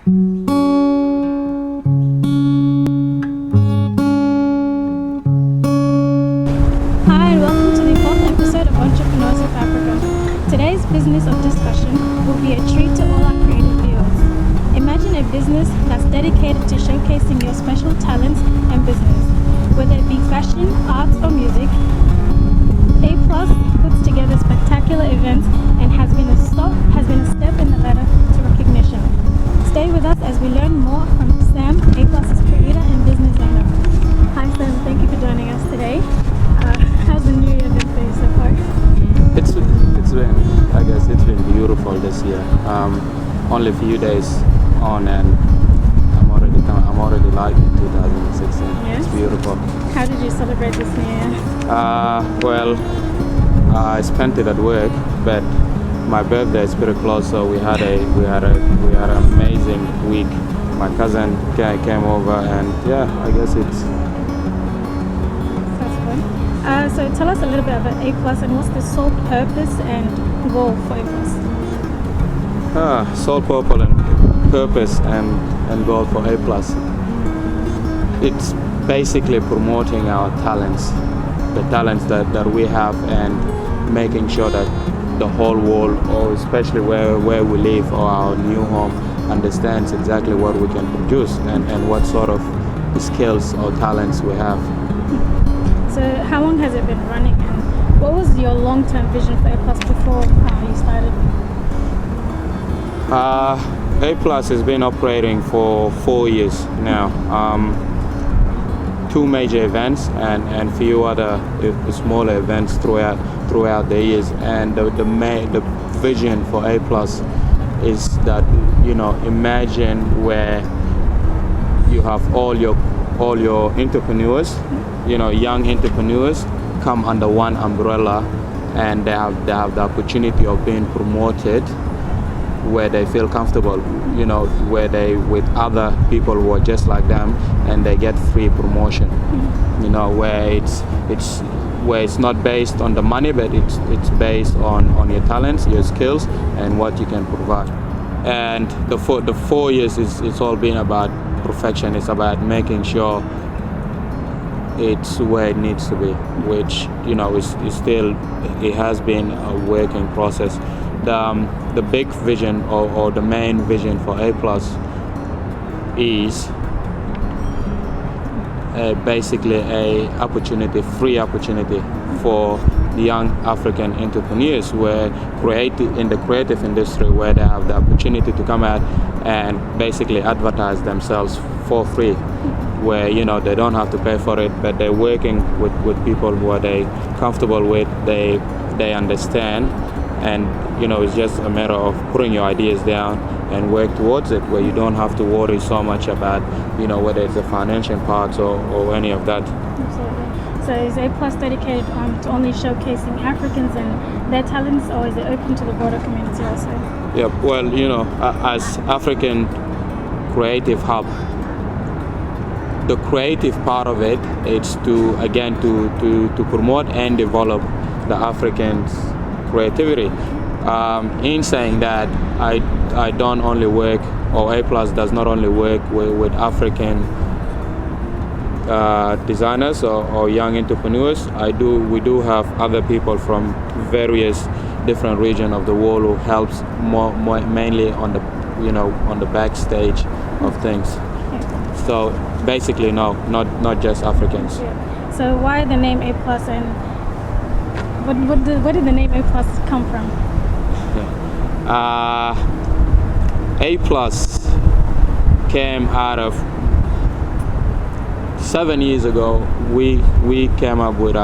Hi, and welcome to the fourth episode of Entrepreneurs of Africa. Today's business of discussion will be a treat to all our creative viewers. Imagine a business that's dedicated to showcasing your special talents and business, whether it be fashion, arts, or music. A+ puts together spectacular events and has been a step in the ladder to recognition. Stay with us as we learn more from Sam, A+'s creator and business owner. Hi Sam, thank you for joining us today. How's the new year been for you so far? It's been, I guess it's been beautiful this year. Only a few days on and I'm already liking 2016. Yes? It's beautiful. How did you celebrate this new year? Well, I spent it at work, but my birthday is pretty close, so we had an amazing week. My cousin came over, and yeah, I guess it's. That's fun. So tell us a little bit about A+ and what's the sole purpose and goal for A+. Sole purpose and goal for A+. It's basically promoting our talents, the talents that we have, and making sure that the whole world, or especially where we live or our new home, understands exactly what we can produce and what sort of skills or talents we have. So how long has it been running, and what was your long-term vision for A+ before you started? A+ has been operating for 4 years now. 2 major events and few other smaller events throughout the years. And the vision for A+ is that, imagine where you have all your entrepreneurs, young entrepreneurs come under one umbrella, and they have the opportunity of being promoted where they feel comfortable, where they with other people who are just like them, and they get free promotion. Where it's not based on the money, but it's based on your talents, your skills, and what you can provide. And the 4 years it's all been about perfection. It's about making sure it's where it needs to be, which it has been a working process. The big vision or the main vision for A+ is basically free opportunity for the young African entrepreneurs in the creative industry, where they have the opportunity to come out and basically advertise themselves for free, where they don't have to pay for it, but they're working with people who are they comfortable with, they understand, and it's just a matter of putting your ideas down and work towards it, where you don't have to worry so much about whether it's the financial parts or any of that. Absolutely. So is A+ dedicated to only showcasing Africans and their talents, or is it open to the broader community also? Yeah, well, as African Creative Hub, the creative part of it is to promote and develop the Africans' creativity. In saying that, I don't only work, or A+ does not only work with African designers or young entrepreneurs. We do have other people from various different regions of the world who helps mainly on the backstage of things. Yeah. So basically, no, not just Africans. Yeah. So why the name A+, and where did the name A+ come from? A+ came out of 7 years ago. We came up with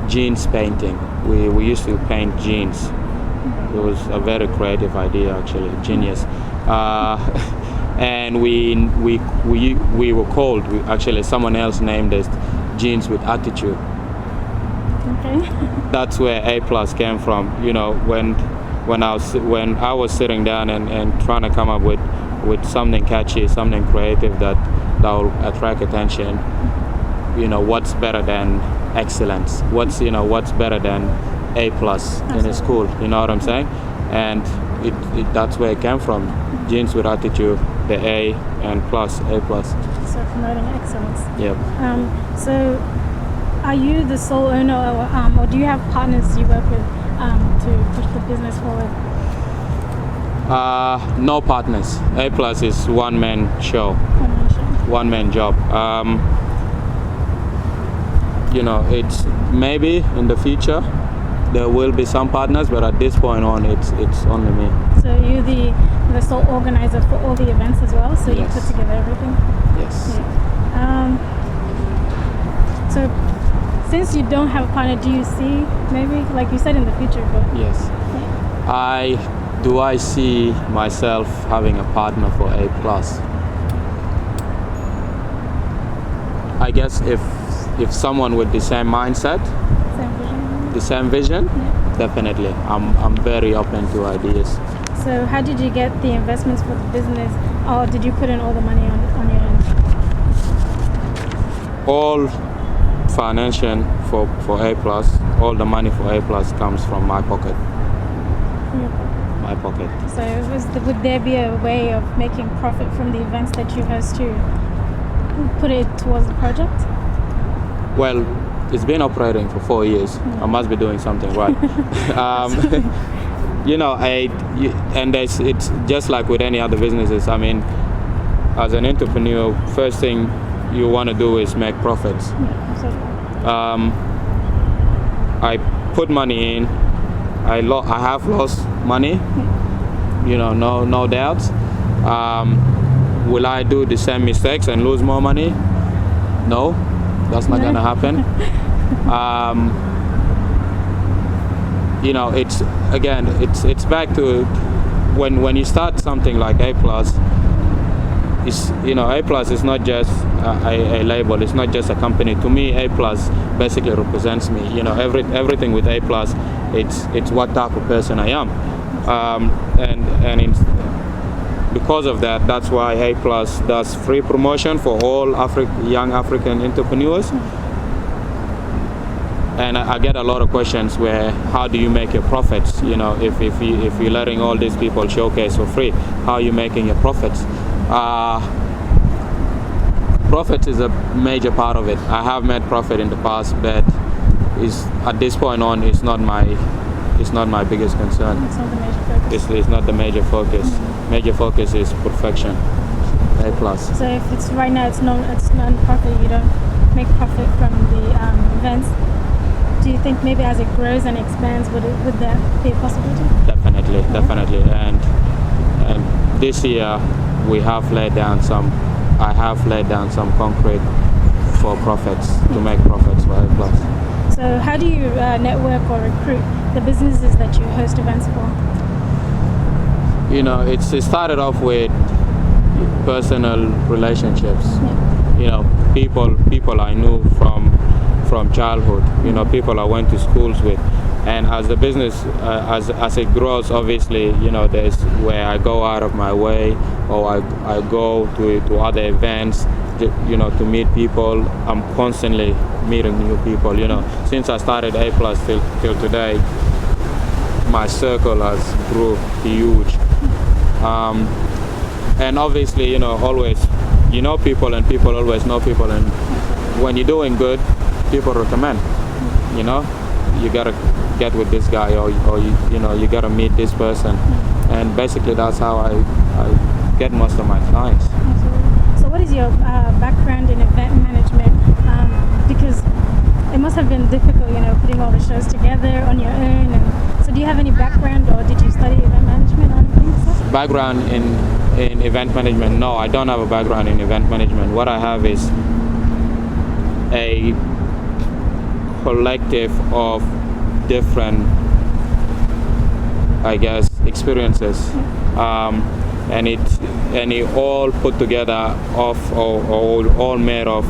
jeans painting. We used to paint jeans. It was a very creative idea, actually, genius. And we were called. Actually, someone else named us Jeans with Attitude. Okay. That's where A+ came from. When I was sitting down and trying to come up with something catchy, something creative that will attract attention. What's better than excellence? What's better than A+ in a school? You know what I'm saying? And that's where it came from. Genes with attitude, the A and plus, A plus. So promoting excellence. Yep. So are you the sole owner, or do you have partners you work with to push the business forward? No partners. A plus is one man show. One man job. It's maybe in the future there will be some partners, but at this point on, it's only me. So you're the sole organizer for all the events as well. So Yes. you put together everything. Yes. Yeah. So since you don't have a partner, do you see maybe, like you said, in the future? But Yes. yeah. I see myself having a partner for A plus. I guess if someone with the same mindset, Same vision. the same vision, Yeah. definitely. I'm very open to ideas. So how did you get the investments for the business, or did you put in all the money on your own? All financial for A plus, all the money for A plus comes from my pocket. From your pocket. My pocket. So would there be a way of making profit from the events that you host to put it towards the project? Well, it's been operating for 4 years. I must be doing something right. It's just like with any other businesses. I mean, as an entrepreneur, first thing you want to do is make profits. Yeah, absolutely. I put money in. I have lost money. No doubt. Will I do the same mistakes and lose more money? No, that's not gonna happen. It's back to when you start something like A plus. A plus is not just a label. It's not just a company. To me, A plus basically represents me. Everything with A plus, it's what type of person I am, because of that, that's why A plus does free promotion for all young African entrepreneurs. And I get a lot of questions where, how do you make your profits? If you're letting all these people showcase for free, how are you making your profits? Profit is a major part of it. I have made profit in the past, but at this point on, it's not my biggest concern. It's not the major focus. It's not the major focus. Major focus is perfection. A plus. So if it's right now, it's non-profit, you don't make profit from the events. Do you think maybe as it grows and expands, would that be a possibility? Definitely. And this year I have laid down some concrete for profits, to make profits for A plus. So how do you network or recruit the businesses that you host events for? It started off with personal relationships. Yeah. People I knew from childhood. People I went to schools with. And as the business, as it grows, obviously, there's where I go out of my way, or I go to other events, to meet people. I'm constantly meeting new people. Since I started A plus till today, my circle has grew huge. And obviously, always, people, and people always know people. And when you're doing good, people recommend. You gotta get with this guy, or you gotta meet this person. And basically, that's how I get most of my clients. Absolutely. So what is your background in event management? Because it must have been difficult, putting all the shows together on your own. And so do you have any background, or did you study event management or anything? Background in event management? No, I don't have a background in event management. What I have is a collective of different, I guess, experiences, and it all put together all made of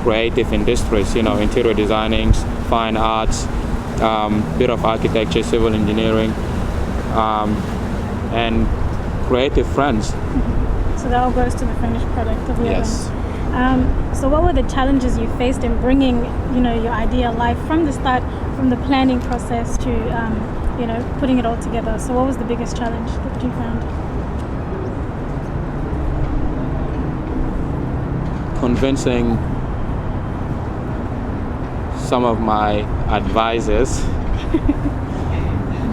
creative industries. Interior designing, fine arts, bit of architecture, civil engineering, and creative friends. So that all goes to the finished product of the Yes. event. So what were the challenges you faced in bringing, your idea alive from the start, from the planning process to putting it all together. So what was the biggest challenge that you found? Convincing some of my advisors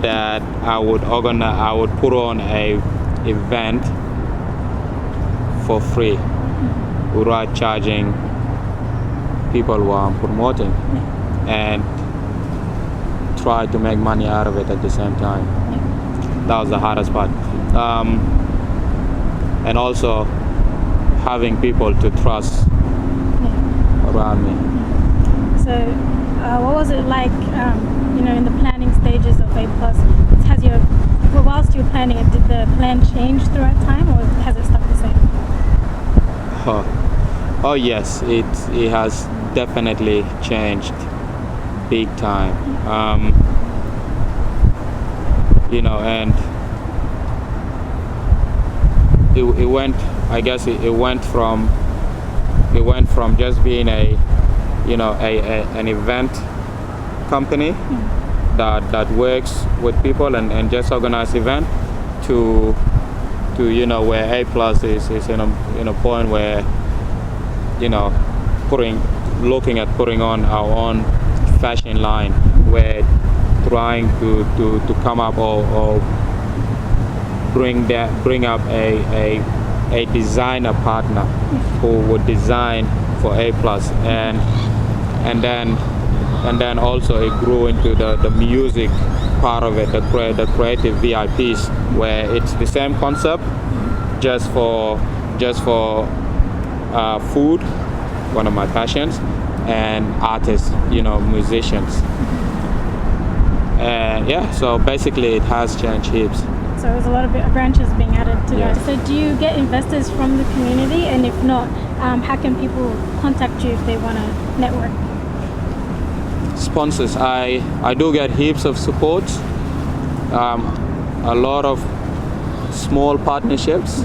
that I would put on a event for free without charging people who I'm promoting, and try to make money out of it at the same time. That was the hardest part. And also having people to trust around me. So what was it like, in the planning stages of A+? Whilst you were planning it, did the plan change throughout time, or has it stuck the same? Oh yes, it has definitely changed big time. And it went from just being an event company that works with people and just organize event to where A+ is in a point where looking at putting on our own fashion line. We're trying to come up or bring up a designer partner who would design for A+, and then also it grew into the music part of it, the creative VIPs, where it's the same concept, just for food, one of my passions, and artists, musicians. And so basically it has changed heaps. So there's a lot of branches being added to that. So do you get investors from the community? And if not, how can people contact you if they want to network? Sponsors, I do get heaps of support. A lot of small partnerships,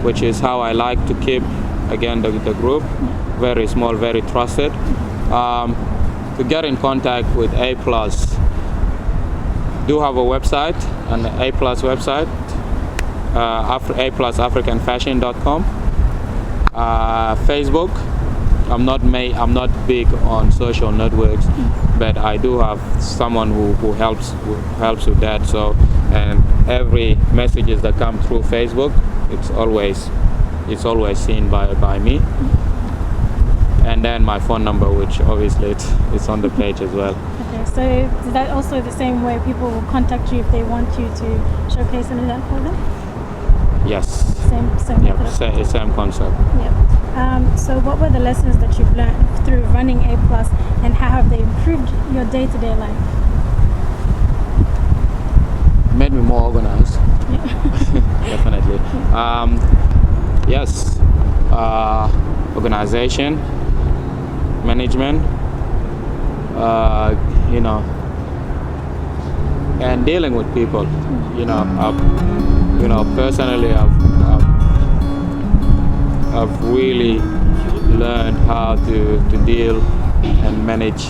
which is how I like to keep, again, the group. Very small, very trusted. To get in contact with A+, do have a website, an A+ website, aplusafricanfashion.com. Facebook. I'm not big on social networks, but I do have someone who helps with that. So, and every messages that come through Facebook, it's always seen by me. And then my phone number, which obviously it's on the page as well. Okay, so is that also the same way people will contact you if they want you to showcase an event for them? Yes. Same Same concept. Yep. So what were the lessons that you've learned through running A+, and how have they improved your day-to-day life? Made me more organized. Definitely. Yes. Organization, management, and dealing with people. Personally, I've really learned how to deal and manage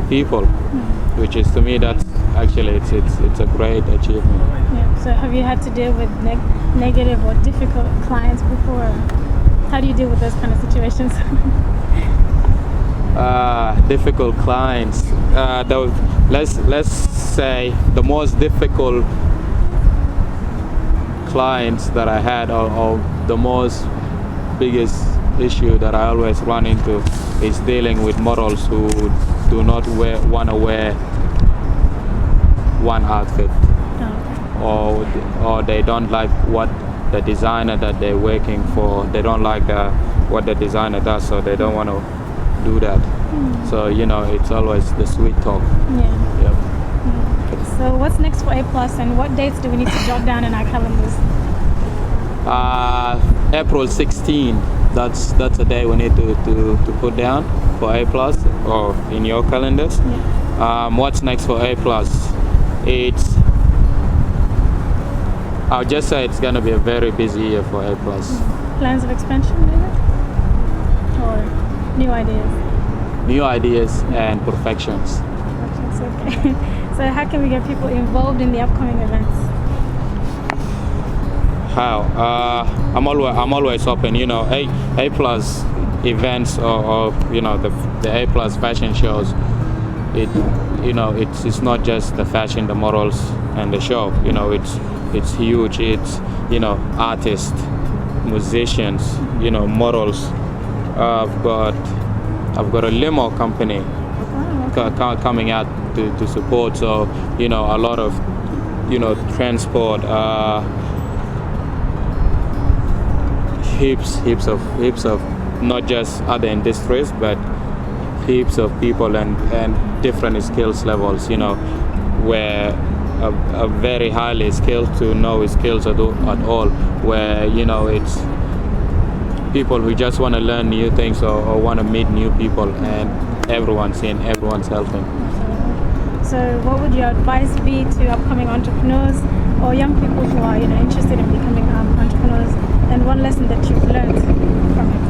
people, which is, to me, that's actually it's a great achievement. Yeah. So have you had to deal with negative or difficult clients before? How do you deal with those kind of situations? Difficult clients. Let's say the most difficult clients that I had, or the most biggest issue that I always run into, is dealing with models who do not want to wear one outfit, or they don't like what the designer that they're working for, they don't like what the designer does, so they don't want to do that. So it's always the sweet talk. So what's next for A+, and what dates do we need to jot down in our calendars? April 16, that's a day we need to put down for A+, or in your calendars. What's next for A+? I'll just say it's going to be a very busy year for A+. Plans of expansion, maybe? Or new ideas? New ideas and perfections. Okay. So how can we get people involved in the upcoming events? How? I'm always open. A plus events or the A plus fashion shows. It's not just the fashion, the morals, and the show. It's huge. It's artists, musicians, models. I've got a limo company coming out to support. So a lot of transport. Heaps of not just other industries, but heaps of people and different skills levels, where a very highly skilled to no skills at all, where it's people who just want to learn new things or want to meet new people, and everyone's helping. So what would your advice be to upcoming entrepreneurs or young people who are interested in becoming entrepreneurs, and one lesson that you've learned from it?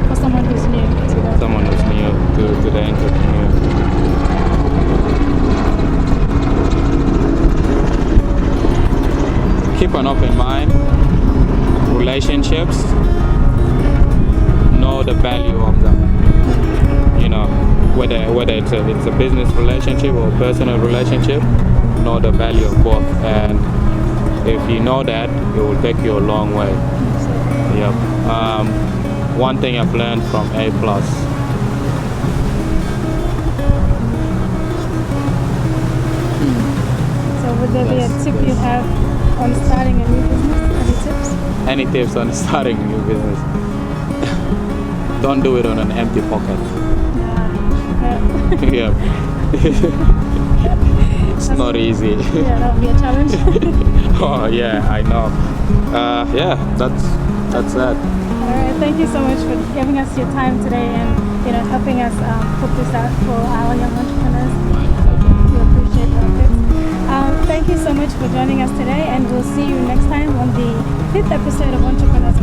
For someone who's new to that. Someone who's new to the entrepreneur. Keep an open mind. Relationships. Know the value of them. Whether it's a business relationship or personal relationship, know the value of both, and if you know that, it will take you a long way. Yep. One thing I've learned from A+. So would there be a tip you have on starting a new business? Any tips? Any tips on starting a new business? Don't do it on an empty pocket. Yeah. It's not easy. Yeah, that would be a challenge. Oh yeah, I know. Yeah, that's that. Alright, thank you so much for giving us your time today and helping us put this out for our young entrepreneurs. We appreciate your efforts. Thank you so much for joining us today, and we'll see you next time on the 5th episode of Entrepreneurs